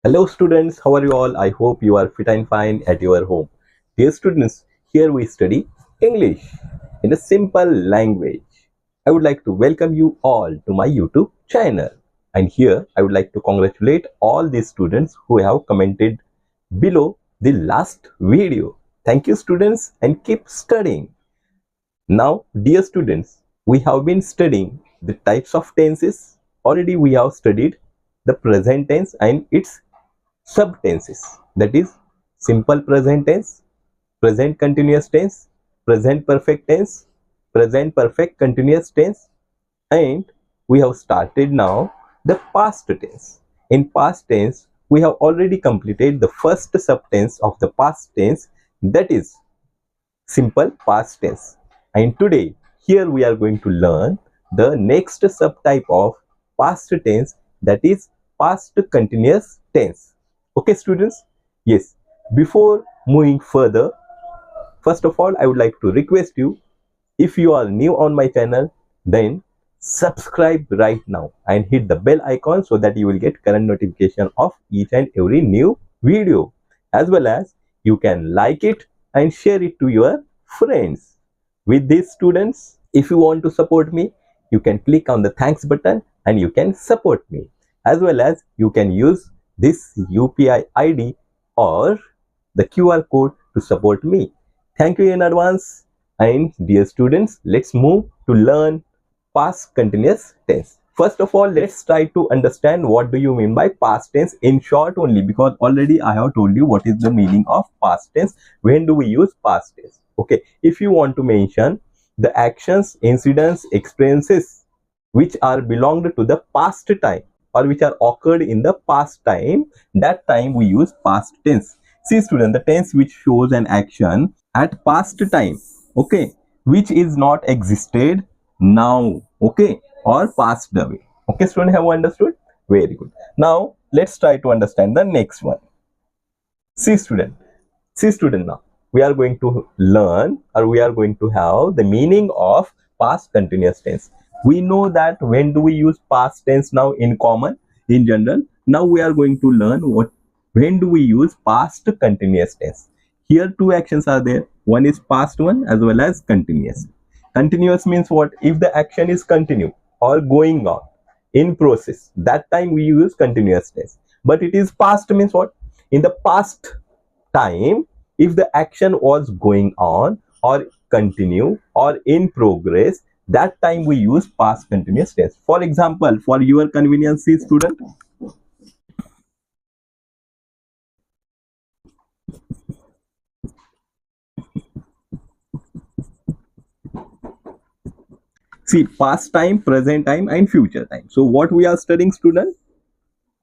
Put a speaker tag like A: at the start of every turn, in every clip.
A: Hello students, how are you all? I hope you are fit and fine at your home. Dear students, here we study English in a simple language. I would like to welcome you all to my YouTube channel. And here I would like to congratulate all the students who have commented below the last video. Thank you students and keep studying. Now, dear students, we have been studying the types of tenses. Already we have studied the present tense and its subtenses, that is simple present tense, present continuous tense, present perfect tense, present perfect continuous tense, and we have started now the past tense. In past tense we have already completed the first subtense of the past tense, that is simple past tense, and today here we are going to learn the next subtype of past tense, that is past continuous tense. Okay students, yes, before moving further, first of all I would like to request you, if you are new on my channel, then subscribe right now and hit the bell icon so that you will get current notification of each and every new video, as well as you can like it and share it to your friends. With these students, if you want to support me, you can click on the thanks button and you can support me, as well as you can use this UPI ID or the QR code to support me. Thank you in advance. And dear students, let's move to learn past continuous tense. First of all, let's try to understand what do you mean by past tense in short only, because already I have told you what is the meaning of past tense. When do we use past tense? Okay, if you want to mention the actions, incidents, experiences which are belonged to the past time or which are occurred in the past time, that time we use past tense. See student, the tense which shows an action at past time, okay, which is not existed now, okay, or passed away. Okay student, have you understood? Very good. Now let's try to understand the next one. See student, now we are going to learn, or we are going to have the meaning of past continuous tense. We know that when do we use past tense now in common, in general. Now we are going to learn when do we use past continuous tense. Here two actions are there. One is past one as well as continuous. Continuous means what? If the action is continue or going on in process, that time we use continuous tense. But it is past means what? In the past time, if the action was going on or continue or in progress, that time we use past continuous tense. For example, for your convenience, student, see past time, present time and future time. So what we are studying student?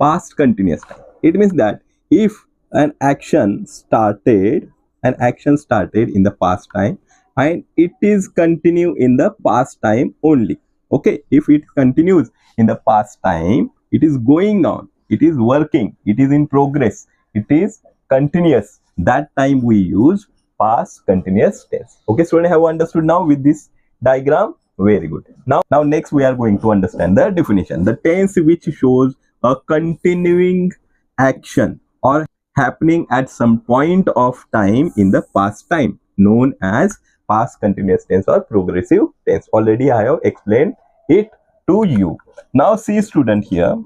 A: Past continuous time. It means that if an action started in the past time and it is continue in the past time only, okay, if it continues in the past time, it is going on, it is working, it is in progress, it is continuous, that time we use past continuous tense. Okay student, have understood now with this diagram? Very good. Now next we are going to understand the definition. The tense which shows a continuing action or happening at some point of time in the past time, known as past continuous tense or progressive tense. Already I have explained it to you. Now see student here,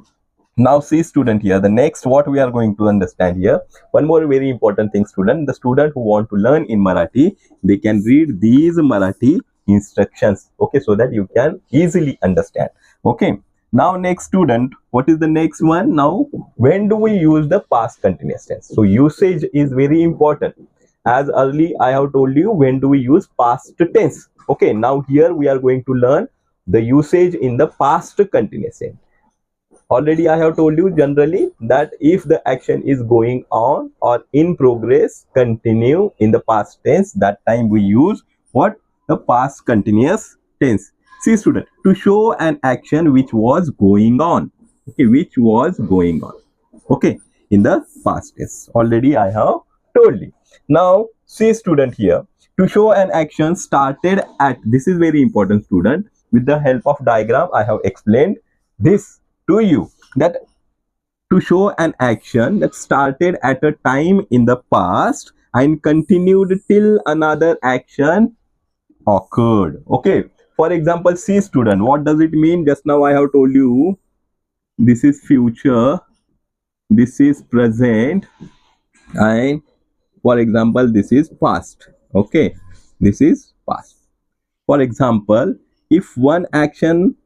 A: the next what we are going to understand here, one more very important thing student. The student who want to learn in Marathi, they can read these Marathi instructions, okay, so that you can easily understand. Okay, now next student, what is the next one? Now when do we use the past continuous tense? So usage is very important. As early I have told you, when do we use past tense? Okay, now here we are going to learn the usage in the past continuous tense. Already I have told you generally that if the action is going on or in progress, continue in the past tense, that time we use what? The past continuous tense. See student, to show an action which was going on, okay, which was going on, okay, in the past tense. Already I have told you. Now see student here, to show an action started at, this is very important student, with the help of diagram I have explained this to you, that to show an action that started at a time in the past and continued till another action occurred. Okay, for example, see student, what does it mean? Just now I have told you this is future, this is present, and for example this is past. Okay, this is past. For example, if one action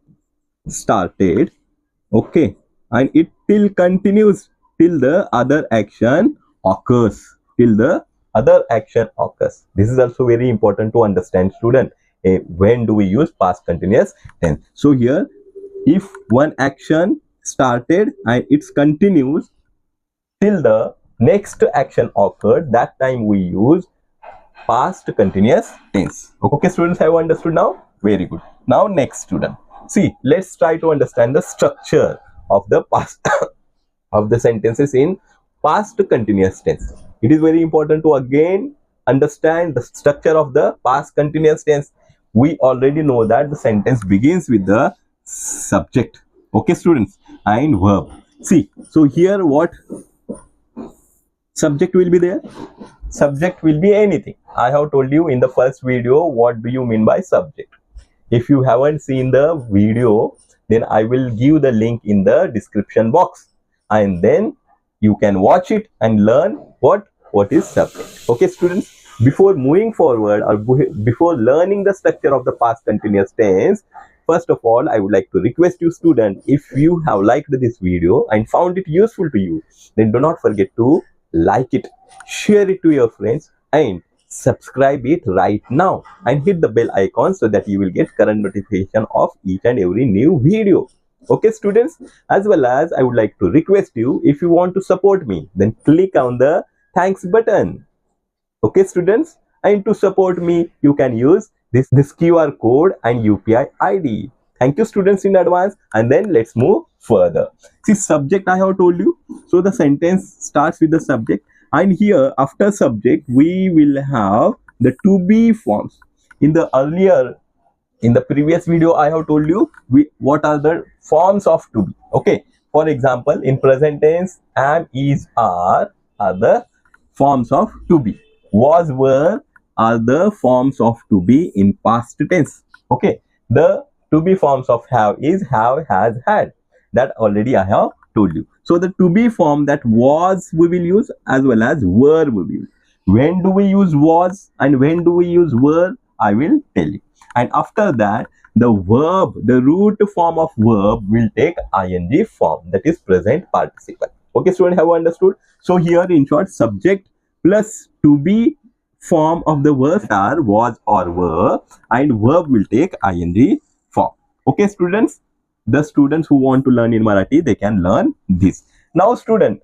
A: started, okay, and it till continues till the other action occurs, till the other action occurs. This is also very important to understand student. When do we use past continuous tense? So here, if one action started and it continues till the next action occurred, that time we use past continuous tense. Okay students, have understood now? Very good. Now next student, see, let's try to understand the structure of the past of the sentences in past continuous tense. It is very important to again understand the structure of the past continuous tense. We already know that the sentence begins with the subject, okay students, and verb. See, so here what subject will be there? Subject will be anything. I have told you in the first video what do you mean by subject. If you haven't seen the video, then I will give the link in the description box, and then you can watch it and learn what is subject. Okay students, before moving forward or before learning the structure of the past continuous tense, first of all I would like to request you student, if you have liked this video and found it useful to you, then do not forget to like it, share it to your friends, and subscribe it right now, and hit the bell icon so that you will get current notification of each and every new video. Okay students, as well as I would like to request you, if you want to support me, then click on the thanks button. Okay students, and to support me you can use this QR code and UPI ID. Thank you students in advance, and then let's move further. See, subject I have told you, so the sentence starts with the subject, and here after subject we will have the to be forms. In the previous video I have told you what are the forms of to be. Okay, for example, in present tense, am, is, are the forms of to be. Was, were are the forms of to be in past tense. Okay, the to be forms of have is have, has, had. That already I have told you. So the to be form, that was we will use, as well as were we will use. When do we use was and when do we use were, I will tell you. And after that, the verb, the root form of verb will take ing form, that is present participle. Okay student, have you understood? So here in short, subject plus to be form of the verb are was or were, and verb will take ing form. Okay students, the students who want to learn in Marathi, they can learn this. Now student,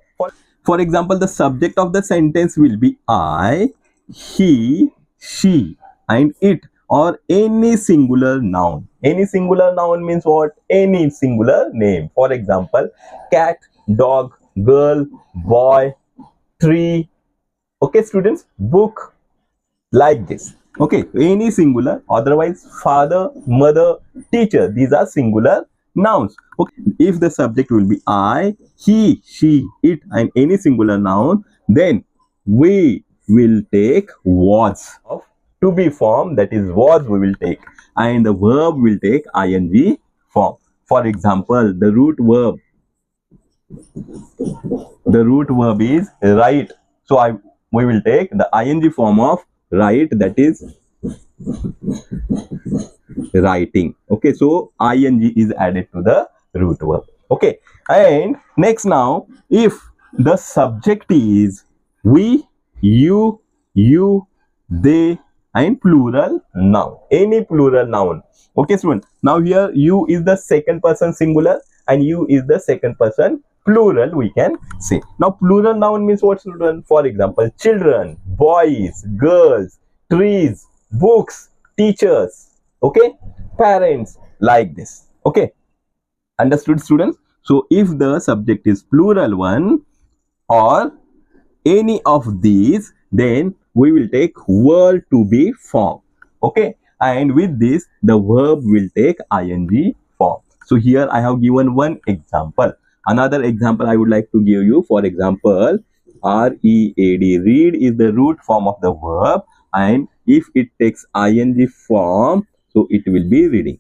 A: for example, the subject of the sentence will be I, he, she, and it, or any singular noun. Any singular noun means what? Any singular name. For example, cat, dog, girl, boy, tree. Okay students, book, like this. Okay, any singular. Otherwise, father, mother, teacher, these are singular nouns. Okay, if the subject will be I, he, she, it, and any singular noun, then we will take was of to be form, that is was we will take, and the verb will take ing form. For example, the root verb is write, so we will take the ing form of write, that is writing. Okay, so ing is added to the root verb. Okay, and next, now if the subject is we, you, they, and plural noun, any plural noun. Okay student, now here you is the second person singular and you is the second person plural, we can say. Now plural noun means what student? For example, children, boys, girls, trees, books, teachers, okay, parents, like this. Okay, understood students? So if the subject is plural one or any of these, then we will take were to be form. Okay, and with this the verb will take ing form. So here I have given one example. Another example I would like to give you. For example, read. Read is the root form of the verb, and if it takes ing form, so it will be reading.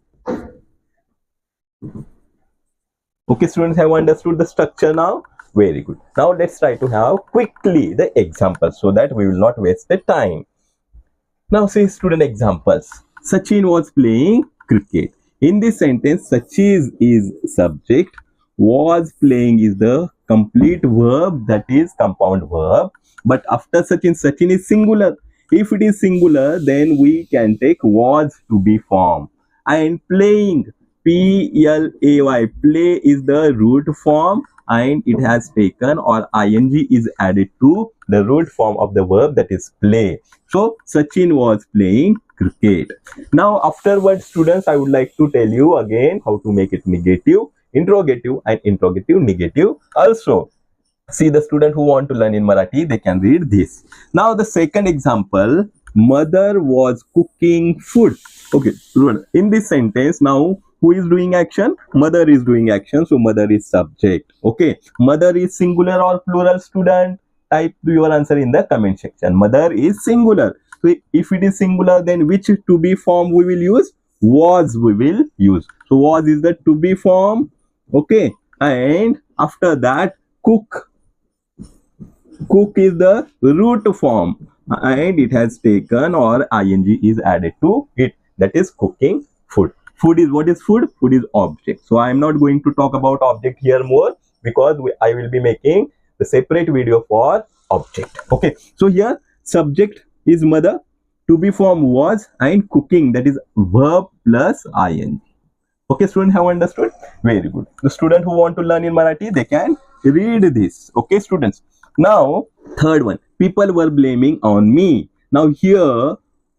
A: Okay, students, have understood the structure now? Very good. Now let's try to have quickly the examples so that we will not waste the time. Now see student examples. Sachin was playing cricket. In this sentence, Sachin is subject, was playing is the complete verb, that is compound verb. But after Sachin, Sachin is singular. If it is singular, then we can take was to be form. And playing, play, play is the root form, and it has taken or ing is added to the root form of the verb, that is play. So Sachin was playing cricket. Now afterwards, students, I would like to tell you again how to make it negative, interrogative, and interrogative negative also. See, the student who want to learn in Marathi, they can read this. Now the second example, mother was cooking food. Okay, in this sentence, now who is doing action? Mother is doing action, so mother is subject. Okay, mother is singular or plural, student? Type your answer in the comment section. Mother is singular. So if it is singular, then which to be form we will use? Was we will use. So was is the to be form. Okay, and after that, cook. Cook is the root form, and it has taken or ing is added to it, that is cooking food. Food is, what is food? Food is object. So I am not going to talk about object here more, because I will be making the separate video for object. Okay, so here subject is mother, to be form was, and cooking, that is verb plus ing. Okay, student, have understood? Very good. The student who want to learn in Marathi, they can read this. Okay, students. Now, third one, people were blaming on me. Now here,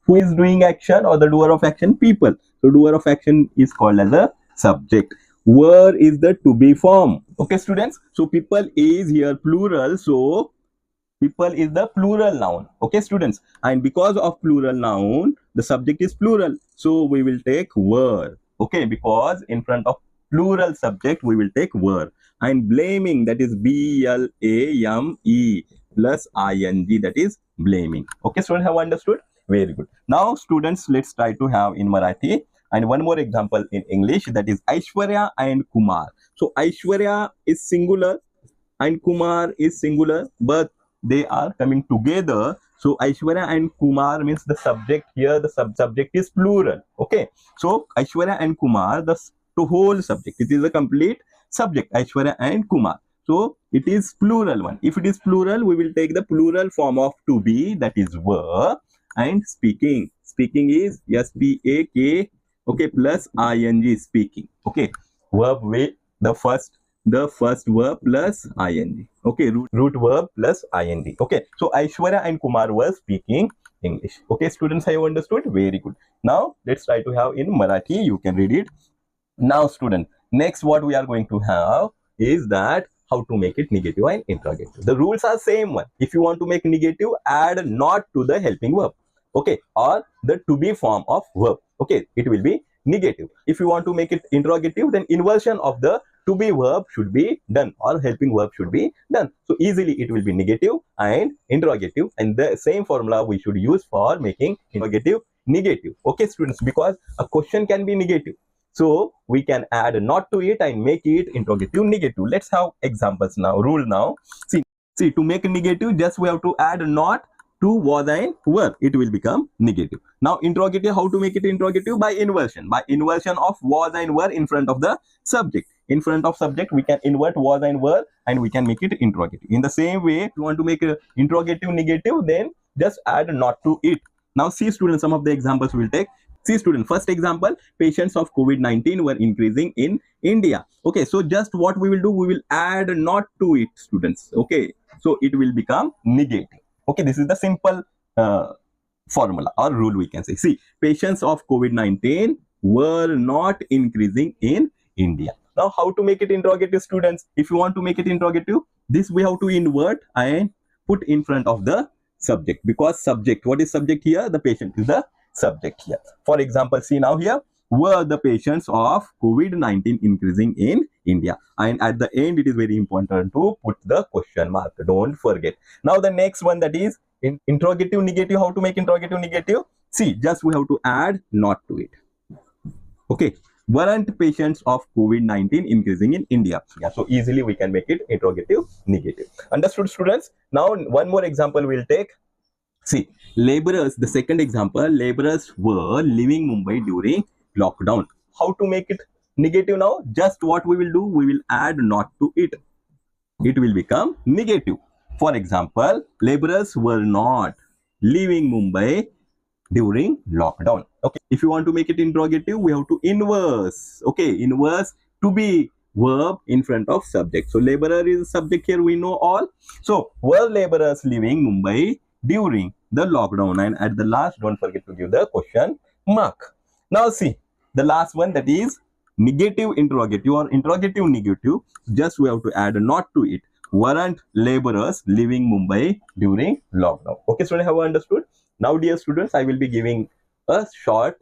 A: who is doing action or the doer of action? People. So doer of action is called as a subject. Were is the to be form. Okay, students. So people is here plural. So people is the plural noun. Okay, students. And because of plural noun, the subject is plural. So we will take were. Okay, because in front of plural subject, we will take were. And blaming, that is blame plus ing, that is blaming. Okay, students, have understood? Very good. Now students, let's try to have in Marathi and one more example in English, that is Aishwarya and Kumar. So Aishwarya is singular and Kumar is singular, but they are coming together. So Aishwarya and Kumar means the subject here, the subject is plural. Okay, so Aishwarya and Kumar, the whole subject, it is a complete subject, Aishwarya and Kumar. So it is plural one. If it is plural, we will take the plural form of to be, that is were. And speaking, speaking is SPAK, okay, plus ing, speaking. Okay, verb with the first verb plus ing. Okay, root verb plus ing. Okay, so Aishwarya and Kumar were speaking English. Okay, students, have you understood? Very good. Now let's try to have in Marathi. You can read it. Now student, next what we are going to have is that how to make it negative and interrogative. The rules are same one. If you want to make negative, add not to the helping verb. Okay, or the to be form of verb. Okay, it will be negative. If you want to make it interrogative, then inversion of the to be verb should be done or helping verb should be done. So easily it will be negative and interrogative, and the same formula we should use for making interrogative negative. Okay, students, because a question can be negative. So we can add not to it and make it interrogative negative. Let's have examples now. Rule now. See, to make negative, just we have to add not to was and were. It will become negative. Now interrogative, how to make it interrogative? By inversion. By inversion of was and were in front of the subject. In front of subject, we can invert was and were, and we can make it interrogative. In the same way, if you want to make a interrogative negative, then just add not to it. Now see students, some of the examples we will take. See student, first example, patients of COVID-19 were increasing in India. Okay, so just what we will do, we will add not to it, students. Okay, so it will become negative. Okay, this is the simple formula or rule we can say. See, patients of COVID-19 were not increasing in India. Now, how to make it interrogative, students? If you want to make it interrogative, this we have to invert and put in front of the subject, because subject, what is subject here? The patient is the subject here. For example, see now here, were the patients of COVID-19 increasing in India? And at the end, it is very important to put the question mark. Don't forget. Now, the next one, that is interrogative negative. How to make interrogative negative? See, just we have to add not to it. Okay. Weren't patients of COVID-19 increasing in India? Yeah, so easily we can make it interrogative negative. Understood, students? Now, one more example we'll take. See, laborers, the second example, laborers were leaving Mumbai during lockdown. How to make it negative now? Just what we will do, we will add not to it. It will become negative. For example, laborers were not leaving Mumbai during lockdown. Okay, if you want to make it interrogative, we have to inverse. Okay, inverse to be verb in front of subject. So laborer is subject here, we know all. So were laborers leaving Mumbai during the lockdown? And at the last, don't forget to give the question mark. Now see, the last one, that is negative interrogative or interrogative negative. Just we have to add not to it. Weren't laborers leaving Mumbai during lockdown? Okay, so have you understood? Now, dear students, I will be giving a short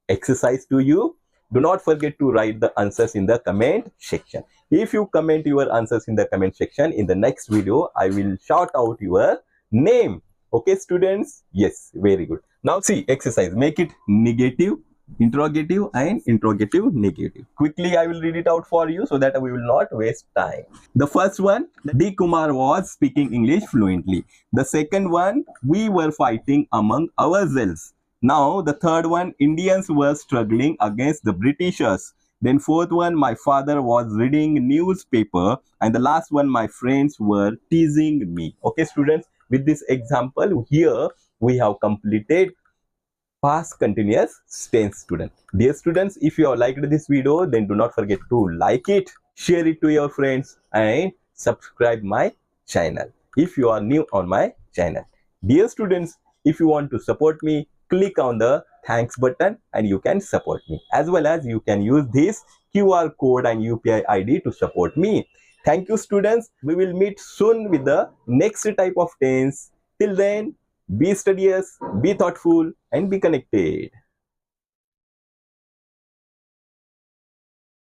A: exercise to you. Do not forget to write the answers in the comment section. If you comment your answers in the comment section, in the next video, I will shout out your name. Okay, students? Yes, very good. Now, see, exercise. Make it negative, interrogative, and interrogative negative. Quickly, I will read it out for you so that we will not waste time. The first one, D. Kumar was speaking English fluently. The second one, we were fighting among ourselves. Now, the third one, Indians were struggling against the Britishers. Then fourth one, my father was reading newspaper. And the last one, my friends were teasing me. Okay, students, with this example, here we have completed past continuous tense, student. Dear students, if you have liked this video, then do not forget to like it, share it to your friends, and subscribe my channel if you are new on my channel. Dear students, if you want to support me, click on the thanks button and you can support me, as well as you can use this QR code and UPI ID to support me. Thank you, students. We will meet soon with the next type of tense. Till then, be studious, be thoughtful, and be connected.